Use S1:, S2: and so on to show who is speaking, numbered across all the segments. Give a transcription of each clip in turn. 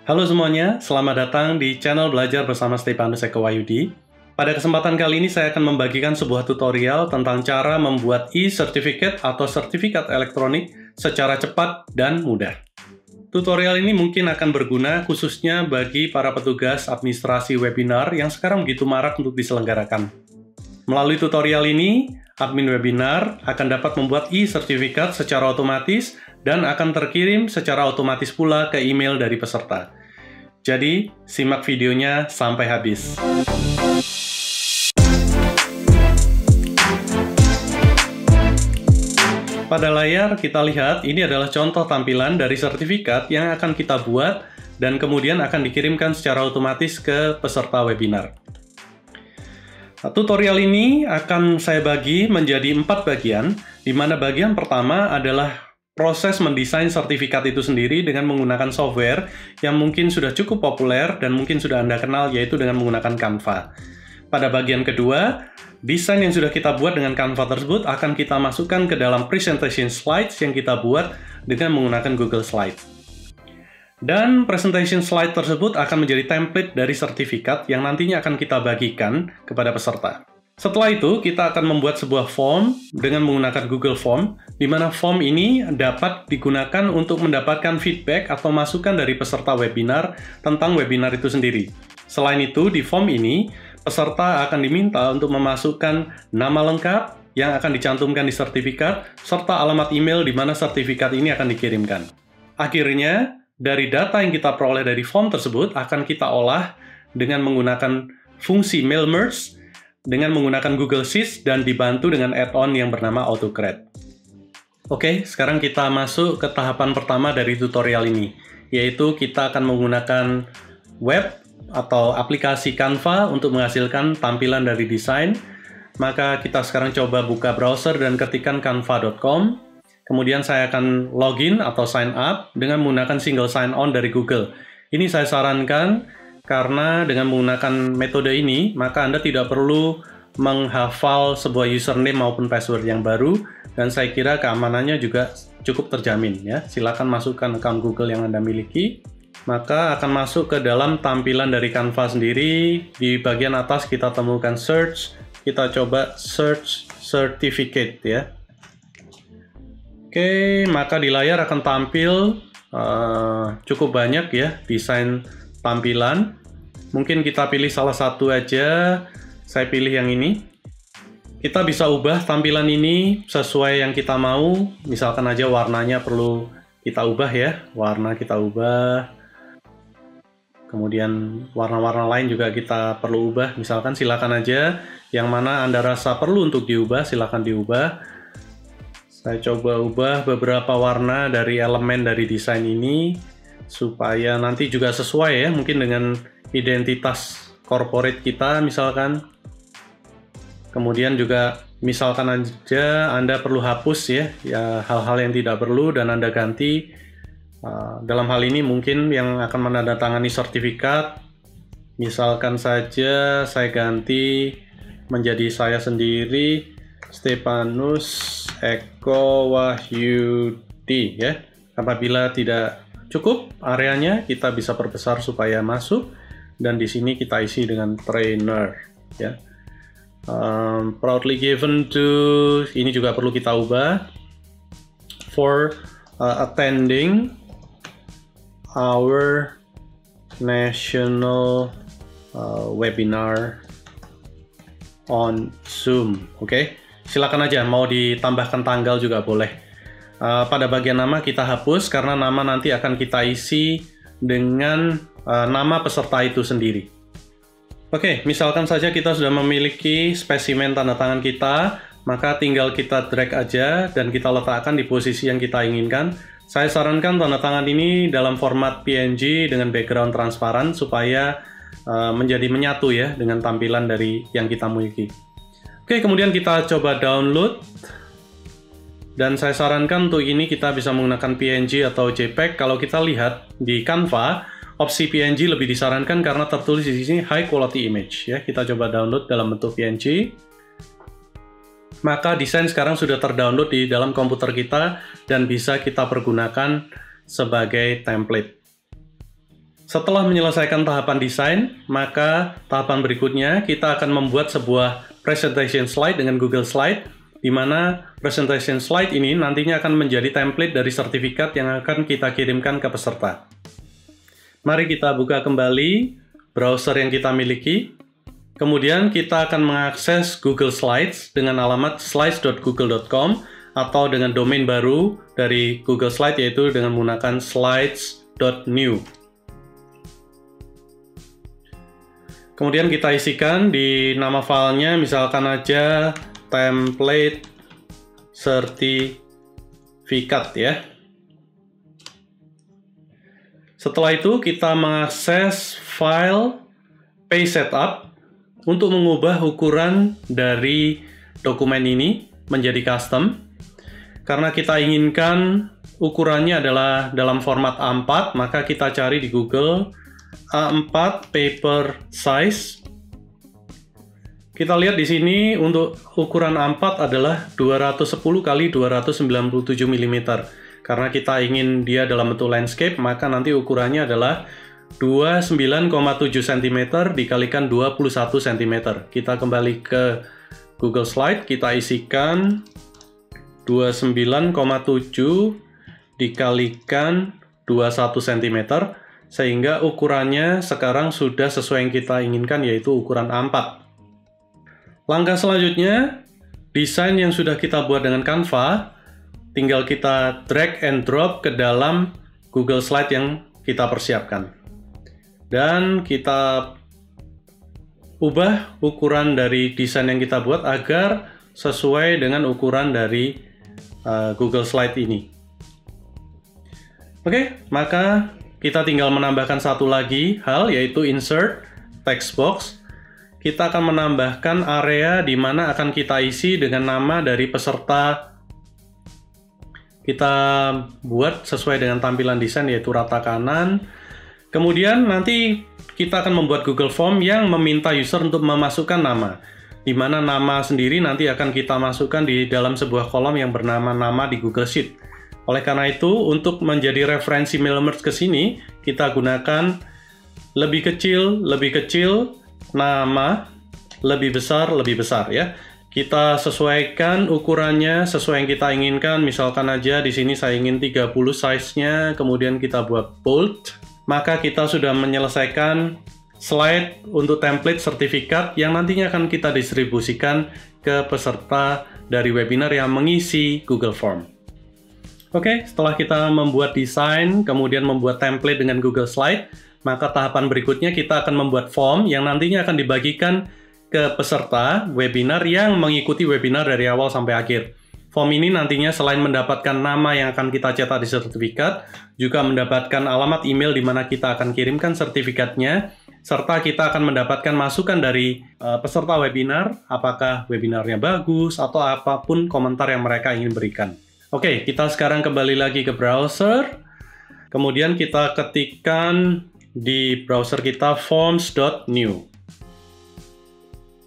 S1: Halo semuanya, selamat datang di channel Belajar bersama Stefanus Eko Wahyudi. Pada kesempatan kali ini saya akan membagikan sebuah tutorial tentang cara membuat e-certificate atau sertifikat elektronik secara cepat dan mudah. Tutorial ini mungkin akan berguna khususnya bagi para petugas administrasi webinar yang sekarang begitu marak untuk diselenggarakan. Melalui tutorial ini, admin webinar akan dapat membuat e-sertifikat secara otomatis dan akan terkirim secara otomatis pula ke email dari peserta. Jadi, simak videonya sampai habis. Pada layar kita lihat ini adalah contoh tampilan dari sertifikat yang akan kita buat dan kemudian akan dikirimkan secara otomatis ke peserta webinar. Tutorial ini akan saya bagi menjadi 4 bagian, di mana bagian pertama adalah proses mendesain sertifikat itu sendiri dengan menggunakan software yang mungkin sudah cukup populer dan mungkin sudah Anda kenal, yaitu dengan menggunakan Canva. Pada bagian kedua, desain yang sudah kita buat dengan Canva tersebut akan kita masukkan ke dalam presentation slides yang kita buat dengan menggunakan Google Slide. Dan presentation slide tersebut akan menjadi template dari sertifikat yang nantinya akan kita bagikan kepada peserta. Setelah itu, kita akan membuat sebuah form dengan menggunakan Google Form, di mana form ini dapat digunakan untuk mendapatkan feedback atau masukan dari peserta webinar tentang webinar itu sendiri. Selain itu, di form ini, peserta akan diminta untuk memasukkan nama lengkap yang akan dicantumkan di sertifikat, serta alamat email di mana sertifikat ini akan dikirimkan. Akhirnya, dari data yang kita peroleh dari form tersebut akan kita olah dengan menggunakan fungsi mail merge, dengan menggunakan Google Sheets dan dibantu dengan add-on yang bernama AutoCred. Oke, sekarang kita masuk ke tahapan pertama dari tutorial ini, yaitu kita akan menggunakan web atau aplikasi Canva untuk menghasilkan tampilan dari desain. Maka kita sekarang coba buka browser dan ketikkan canva.com. Kemudian saya akan login atau sign up dengan menggunakan single sign on dari Google. Ini saya sarankan karena dengan menggunakan metode ini, maka Anda tidak perlu menghafal sebuah username maupun password yang baru, dan saya kira keamanannya juga cukup terjamin. Ya. Silakan masukkan account Google yang Anda miliki, maka akan masuk ke dalam tampilan dari Canva sendiri. Di bagian atas kita temukan search, kita coba search certificate ya. Oke, maka di layar akan tampil cukup banyak ya desain tampilan. Mungkin kita pilih salah satu aja, saya pilih yang ini. Kita bisa ubah tampilan ini sesuai yang kita mau, misalkan aja warnanya perlu kita ubah ya, warna kita ubah. Kemudian warna-warna lain juga kita perlu ubah, misalkan silakan aja yang mana Anda rasa perlu untuk diubah, silakan diubah. Saya coba ubah beberapa warna dari elemen dari desain ini supaya nanti juga sesuai ya, mungkin dengan identitas corporate kita misalkan. Kemudian juga misalkan aja Anda perlu hapus ya hal-hal yang tidak perlu dan Anda ganti. Dalam hal ini mungkin yang akan menandatangani sertifikat, misalkan saja saya ganti menjadi saya sendiri, Stefanus Eko Wahyudi ya. Apabila tidak cukup areanya, kita bisa perbesar supaya masuk, dan di sini kita isi dengan trainer ya. Proudly given to, ini juga perlu kita ubah, for attending our national webinar on Zoom. Oke. Silakan aja, mau ditambahkan tanggal juga boleh. Pada bagian nama kita hapus karena nama nanti akan kita isi dengan nama peserta itu sendiri. Oke, misalkan saja kita sudah memiliki spesimen tanda tangan kita, maka tinggal kita drag aja dan kita letakkan di posisi yang kita inginkan. Saya sarankan tanda tangan ini dalam format PNG dengan background transparan supaya menjadi menyatu ya dengan tampilan dari yang kita miliki. Oke, kemudian kita coba download, dan saya sarankan untuk ini kita bisa menggunakan PNG atau JPEG. Kalau kita lihat di Canva, opsi PNG lebih disarankan karena tertulis di sini high quality image ya. Kita coba download dalam bentuk PNG. Maka desain sekarang sudah terdownload di dalam komputer kita dan bisa kita pergunakan sebagai template. Setelah menyelesaikan tahapan desain, maka tahapan berikutnya kita akan membuat sebuah presentation slide dengan Google Slide, di mana presentation slide ini nantinya akan menjadi template dari sertifikat yang akan kita kirimkan ke peserta. Mari kita buka kembali browser yang kita miliki. Kemudian kita akan mengakses Google Slides dengan alamat slides.google.com atau dengan domain baru dari Google Slide, yaitu dengan menggunakan slides.new. Kemudian kita isikan di nama filenya, misalkan aja template sertifikat ya. Setelah itu kita mengakses file page setup untuk mengubah ukuran dari dokumen ini menjadi custom. Karena kita inginkan ukurannya adalah dalam format A4, maka kita cari di Google A4 paper size. Kita lihat di sini untuk ukuran A4 adalah 210 x 297 mm. Karena kita ingin dia dalam bentuk landscape, maka nanti ukurannya adalah 29,7 cm dikalikan 21 cm. Kita kembali ke Google Slide, kita isikan 29,7 dikalikan 21 cm. Sehingga ukurannya sekarang sudah sesuai yang kita inginkan, yaitu ukuran A4. Langkah selanjutnya, desain yang sudah kita buat dengan Canva, tinggal kita drag and drop ke dalam Google Slide yang kita persiapkan. Dan kita ubah ukuran dari desain yang kita buat agar sesuai dengan ukuran dari Google Slide ini. Oke, maka kita tinggal menambahkan satu lagi hal, yaitu insert text box. Kita akan menambahkan area di mana akan kita isi dengan nama dari peserta. Kita buat sesuai dengan tampilan desain, yaitu rata kanan. Kemudian nanti kita akan membuat Google Form yang meminta user untuk memasukkan nama, di mana nama sendiri nanti akan kita masukkan di dalam sebuah kolom yang bernama nama di Google Sheet. Oleh karena itu, untuk menjadi referensi MailMerge ke sini, kita gunakan lebih kecil, nama, lebih besar ya. Kita sesuaikan ukurannya sesuai yang kita inginkan. Misalkan aja di sini saya ingin 30 size-nya, kemudian kita buat bold. Maka kita sudah menyelesaikan slide untuk template sertifikat yang nantinya akan kita distribusikan ke peserta dari webinar yang mengisi Google Form. Oke, setelah kita membuat desain, kemudian membuat template dengan Google Slide, maka tahapan berikutnya kita akan membuat form yang nantinya akan dibagikan ke peserta webinar yang mengikuti webinar dari awal sampai akhir. Form ini nantinya selain mendapatkan nama yang akan kita cetak di sertifikat, juga mendapatkan alamat email di mana kita akan kirimkan sertifikatnya, serta kita akan mendapatkan masukan dari peserta webinar, apakah webinarnya bagus, atau apapun komentar yang mereka ingin berikan. Oke, kita sekarang kembali lagi ke browser. Kemudian kita ketikkan di browser kita forms.new.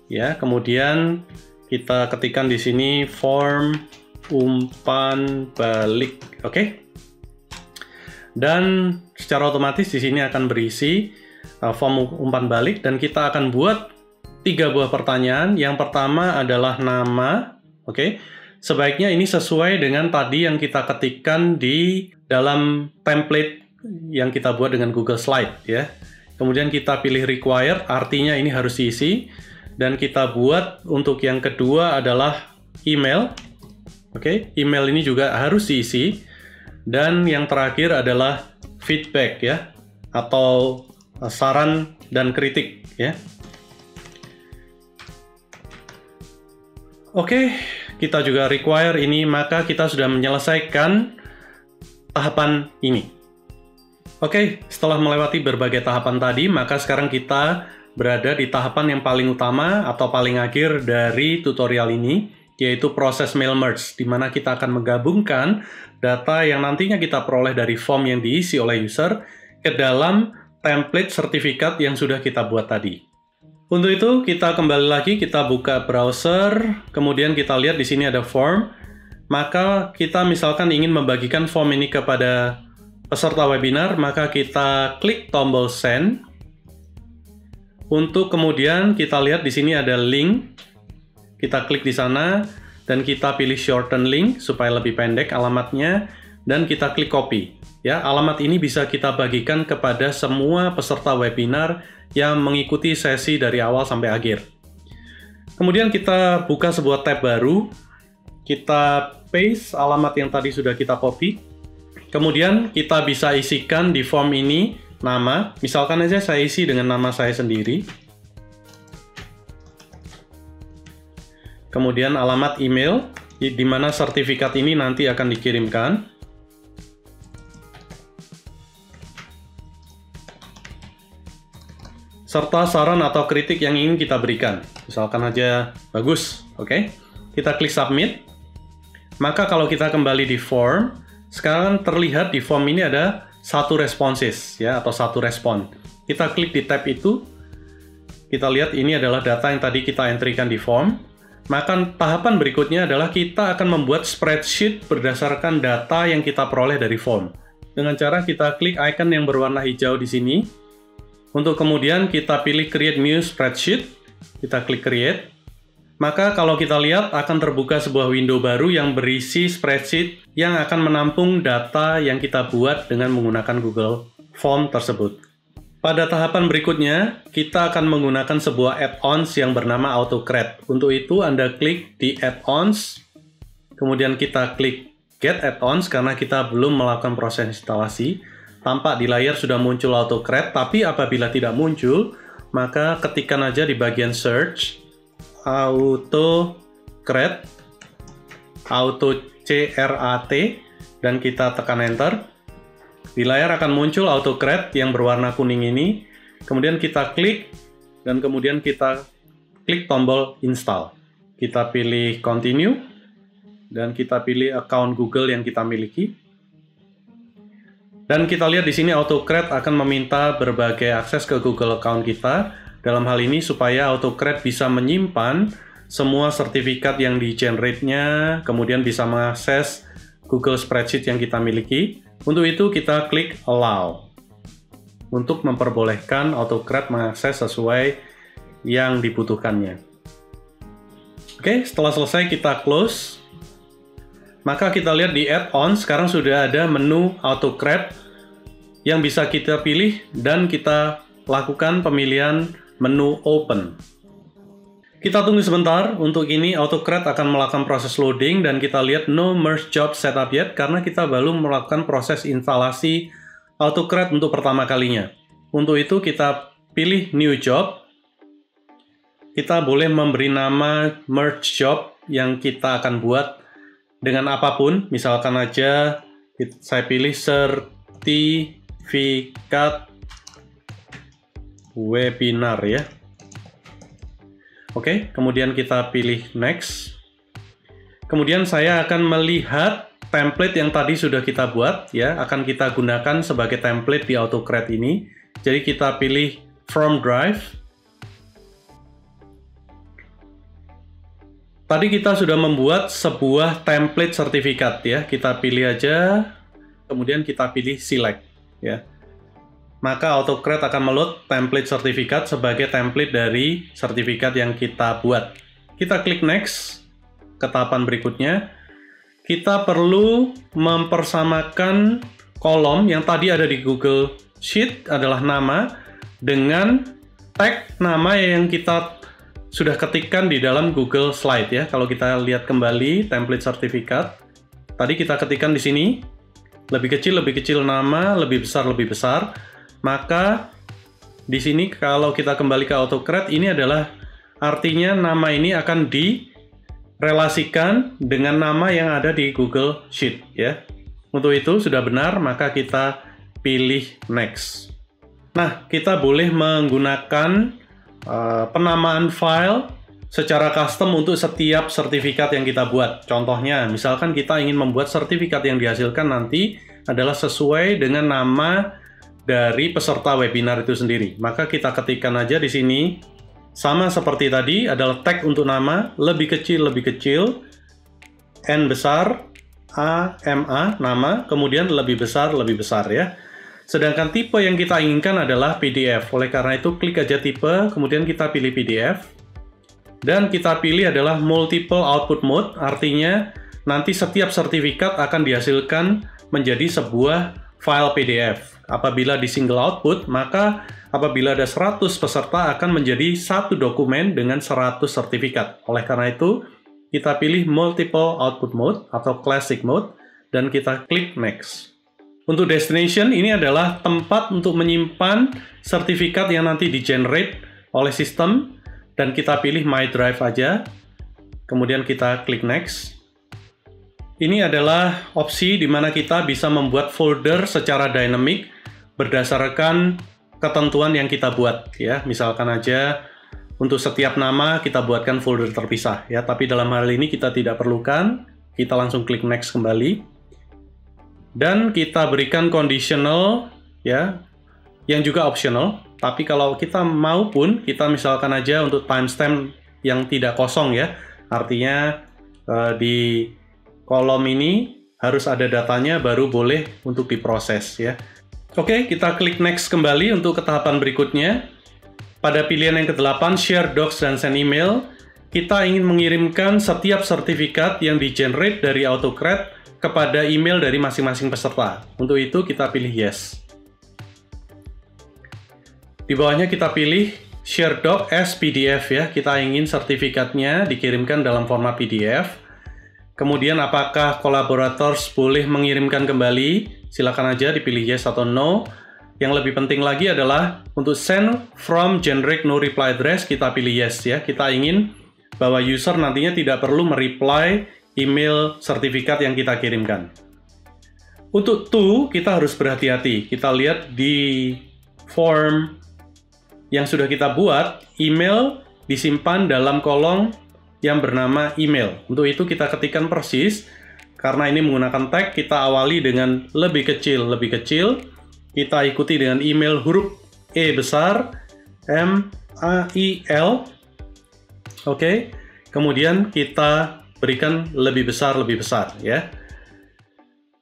S1: Ya, kemudian kita ketikkan di sini form umpan balik. Oke. Dan secara otomatis di sini akan berisi form umpan balik, dan kita akan buat 3 buah pertanyaan. Yang pertama adalah nama. Oke. Sebaiknya ini sesuai dengan tadi yang kita ketikkan di dalam template yang kita buat dengan Google Slide ya. Kemudian kita pilih required, artinya ini harus diisi. Dan kita buat untuk yang kedua adalah email. Oke, email ini juga harus diisi. Dan yang terakhir adalah feedback ya, atau saran dan kritik ya. Oke, kita juga require ini, maka kita sudah menyelesaikan tahapan ini. Oke, setelah melewati berbagai tahapan tadi, maka sekarang kita berada di tahapan yang paling utama atau paling akhir dari tutorial ini, yaitu proses MailMerge, di mana kita akan menggabungkan data yang nantinya kita peroleh dari form yang diisi oleh user ke dalam template sertifikat yang sudah kita buat tadi. Untuk itu, kita kembali lagi, kita buka browser, kemudian kita lihat di sini ada form. Maka kita misalkan ingin membagikan form ini kepada peserta webinar, maka kita klik tombol send. Untuk kemudian kita lihat di sini ada link. Kita klik di sana dan kita pilih shorten link supaya lebih pendek alamatnya dan kita klik copy. Ya, alamat ini bisa kita bagikan kepada semua peserta webinar yang mengikuti sesi dari awal sampai akhir. Kemudian kita buka sebuah tab baru. Kita paste alamat yang tadi sudah kita copy. Kemudian kita bisa isikan di form ini nama, misalkan aja saya isi dengan nama saya sendiri. Kemudian alamat email, di mana sertifikat ini nanti akan dikirimkan. Serta saran atau kritik yang ingin kita berikan. Misalkan aja bagus, oke? Kita klik submit. Maka kalau kita kembali di form, sekarang terlihat di form ini ada satu responses ya, atau satu respon. Kita klik di tab itu, kita lihat ini adalah data yang tadi kita entrykan di form. Maka tahapan berikutnya adalah kita akan membuat spreadsheet berdasarkan data yang kita peroleh dari form. Dengan cara kita klik icon yang berwarna hijau di sini. Untuk kemudian kita pilih create new spreadsheet, kita klik create. Maka kalau kita lihat akan terbuka sebuah window baru yang berisi spreadsheet yang akan menampung data yang kita buat dengan menggunakan Google Form tersebut. Pada tahapan berikutnya, kita akan menggunakan sebuah add-ons yang bernama AutoCred. Untuk itu, Anda klik di add-ons, kemudian kita klik get add-ons karena kita belum melakukan proses instalasi. Tampak di layar sudah muncul AutoCred, tapi apabila tidak muncul, maka ketikkan aja di bagian search, AutoCred, AutoCRAT, dan kita tekan enter. Di layar akan muncul AutoCred yang berwarna kuning ini. Kemudian kita klik, dan kemudian kita klik tombol install. Kita pilih continue, dan kita pilih account Google yang kita miliki. Dan kita lihat di sini AutoCred akan meminta berbagai akses ke Google account kita. Dalam hal ini supaya AutoCred bisa menyimpan semua sertifikat yang di-generate-nya, kemudian bisa mengakses Google Spreadsheet yang kita miliki. Untuk itu kita klik Allow untuk memperbolehkan AutoCred mengakses sesuai yang dibutuhkannya. Oke, setelah selesai kita close. Maka kita lihat di add-on sekarang sudah ada menu AutoCred yang bisa kita pilih dan kita lakukan pemilihan menu Open. Kita tunggu sebentar, untuk ini AutoCred akan melakukan proses loading dan kita lihat no merge job setup yet karena kita baru melakukan proses instalasi AutoCred untuk pertama kalinya. Untuk itu kita pilih new job. Kita boleh memberi nama merge job yang kita akan buat dengan apapun, misalkan aja saya pilih sertifikat webinar ya. Oke, kemudian kita pilih next. Kemudian saya akan melihat template yang tadi sudah kita buat ya, akan kita gunakan sebagai template di AutoCred ini. Jadi kita pilih from drive. Tadi kita sudah membuat sebuah template sertifikat ya. Kita pilih aja, kemudian kita pilih select ya. Maka AutoCred akan meload template sertifikat sebagai template dari sertifikat yang kita buat. Kita klik next ke tahapan berikutnya. Kita perlu mempersamakan kolom yang tadi ada di Google Sheet adalah nama dengan tag nama yang kita sudah ketikkan di dalam Google Slide ya. Kalau kita lihat kembali template sertifikat, tadi kita ketikkan di sini lebih kecil nama, lebih besar. Maka di sini kalau kita kembali ke AutoCred, ini adalah artinya nama ini akan direlasikan dengan nama yang ada di Google Sheet ya. Untuk itu sudah benar, maka kita pilih next. Nah, kita boleh menggunakan penamaan file secara custom untuk setiap sertifikat yang kita buat. Contohnya, misalkan kita ingin membuat sertifikat yang dihasilkan nanti adalah sesuai dengan nama dari peserta webinar itu sendiri. Maka kita ketikkan aja di sini, sama seperti tadi, adalah tag untuk nama, lebih kecil, N besar, NAMA, nama, kemudian lebih besar ya. Sedangkan tipe yang kita inginkan adalah PDF. Oleh karena itu, klik aja tipe, kemudian kita pilih PDF. Dan kita pilih adalah multiple output mode, artinya nanti setiap sertifikat akan dihasilkan menjadi sebuah file PDF. Apabila di single output, maka apabila ada 100 peserta akan menjadi satu dokumen dengan 100 sertifikat. Oleh karena itu, kita pilih multiple output mode atau classic mode, dan kita klik next. Untuk destination, ini adalah tempat untuk menyimpan sertifikat yang nanti di-generate oleh sistem, dan kita pilih My Drive aja, kemudian kita klik next. Ini adalah opsi di mana kita bisa membuat folder secara dynamic berdasarkan ketentuan yang kita buat, ya. Misalkan aja untuk setiap nama kita buatkan folder terpisah, ya. Tapi dalam hal ini kita tidak perlukan, kita langsung klik next kembali. Dan kita berikan conditional, ya, yang juga optional. Tapi kalau kita mau pun, kita misalkan aja untuk timestamp yang tidak kosong, ya. Artinya di kolom ini harus ada datanya baru boleh untuk diproses, ya. Oke, kita klik next kembali untuk ke tahapan berikutnya. Pada pilihan yang ke-8, share docs dan send email, kita ingin mengirimkan setiap sertifikat yang di-generate dari Autocrat kepada email dari masing-masing peserta. Untuk itu kita pilih yes. Di bawahnya kita pilih share doc as PDF, ya. Kita ingin sertifikatnya dikirimkan dalam format PDF. Kemudian apakah collaborators boleh mengirimkan kembali? Silakan aja dipilih yes atau no. Yang lebih penting lagi adalah untuk send from generic no reply address, kita pilih yes, ya. Kita ingin bahwa user nantinya tidak perlu mereply email sertifikat yang kita kirimkan. Untuk to, kita harus berhati-hati. Kita lihat di form yang sudah kita buat, email disimpan dalam kolom yang bernama email. Untuk itu kita ketikkan persis, karena ini menggunakan tag, kita awali dengan lebih kecil, kita ikuti dengan email huruf E besar, M-A-I-L, oke, kemudian kita berikan lebih besar, ya.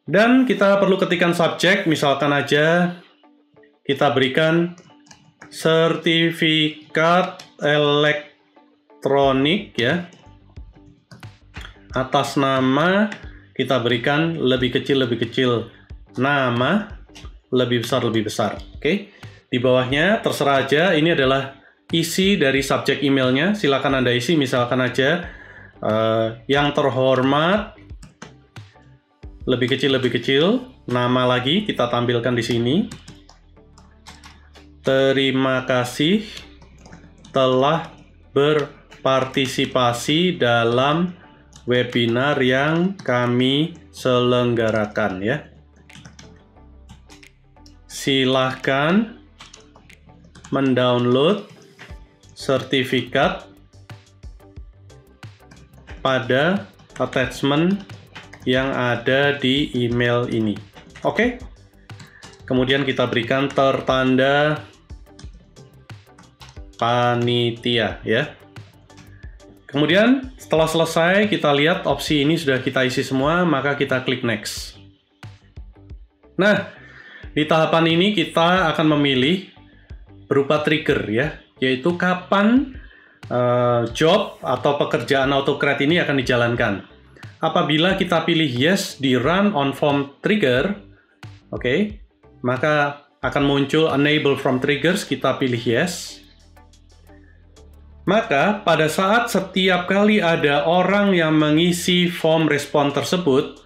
S1: Dan kita perlu ketikkan subjek, misalkan aja kita berikan sertifikat elektronik, ya. Atas nama kita berikan lebih kecil, nama lebih besar, oke. Di bawahnya terserah aja, ini adalah isi dari subjek emailnya, silakan Anda isi, misalkan aja yang terhormat, lebih kecil, nama lagi kita tampilkan di sini. Terima kasih telah berpartisipasi dalam webinar yang kami selenggarakan, ya. Silahkan mendownload sertifikat pada attachment yang ada di email ini. Oke. Kemudian kita berikan tertanda panitia, ya. Kemudian setelah selesai, kita lihat opsi ini sudah kita isi semua, maka kita klik next. Nah, di tahapan ini kita akan memilih berupa trigger, ya, yaitu kapan job atau pekerjaan Autocrat ini akan dijalankan. Apabila kita pilih yes di run on form trigger, oke, maka akan muncul enable from triggers, kita pilih yes. Maka pada saat setiap kali ada orang yang mengisi form respon tersebut,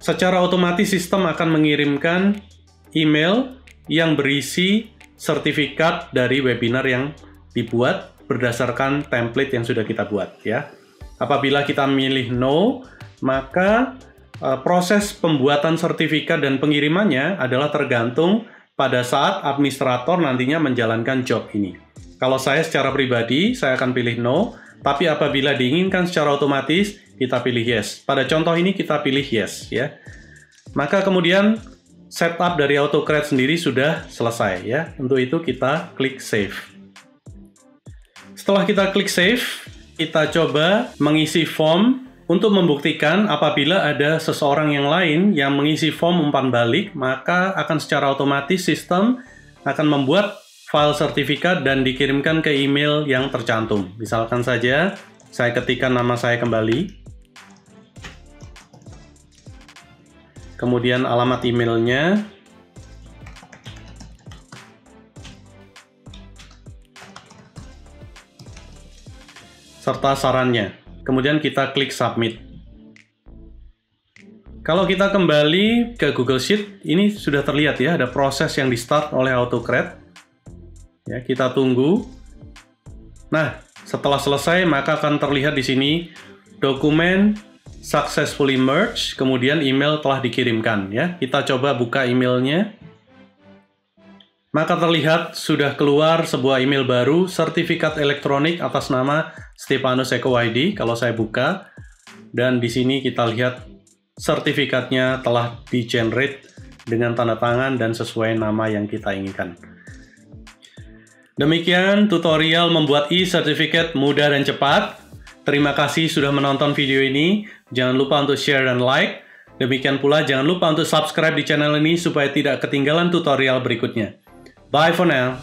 S1: secara otomatis sistem akan mengirimkan email yang berisi sertifikat dari webinar yang dibuat berdasarkan template yang sudah kita buat, ya. Apabila kita milih no, maka proses pembuatan sertifikat dan pengirimannya adalah tergantung pada saat administrator nantinya menjalankan job ini. Kalau saya secara pribadi, saya akan pilih no, tapi apabila diinginkan secara otomatis, kita pilih yes. Pada contoh ini kita pilih yes, ya. Maka kemudian setup dari Autocrat sendiri sudah selesai, ya. Untuk itu kita klik save. Setelah kita klik save, kita coba mengisi form Untuk membuktikan apabila ada seseorang yang lain yang mengisi form umpan balik, maka akan secara otomatis sistem akan membuat file sertifikat dan dikirimkan ke email yang tercantum. Misalkan saja, saya ketikkan nama saya kembali, kemudian alamat emailnya, serta sarannya. Kemudian kita klik submit. Kalau kita kembali ke Google Sheet, ini sudah terlihat ya, ada proses yang di-start oleh AutoCred. Ya, kita tunggu. Nah, setelah selesai maka akan terlihat di sini dokumen successfully merged, kemudian email telah dikirimkan ya. Kita coba buka emailnya. Maka terlihat sudah keluar sebuah email baru, sertifikat elektronik atas nama Stepanus Eko ID. Kalau saya buka, dan di sini kita lihat sertifikatnya telah di-generate dengan tanda tangan dan sesuai nama yang kita inginkan. Demikian tutorial membuat e-certificate mudah dan cepat. Terima kasih sudah menonton video ini. Jangan lupa untuk share dan like. Demikian pula jangan lupa untuk subscribe di channel ini supaya tidak ketinggalan tutorial berikutnya. Bye for now.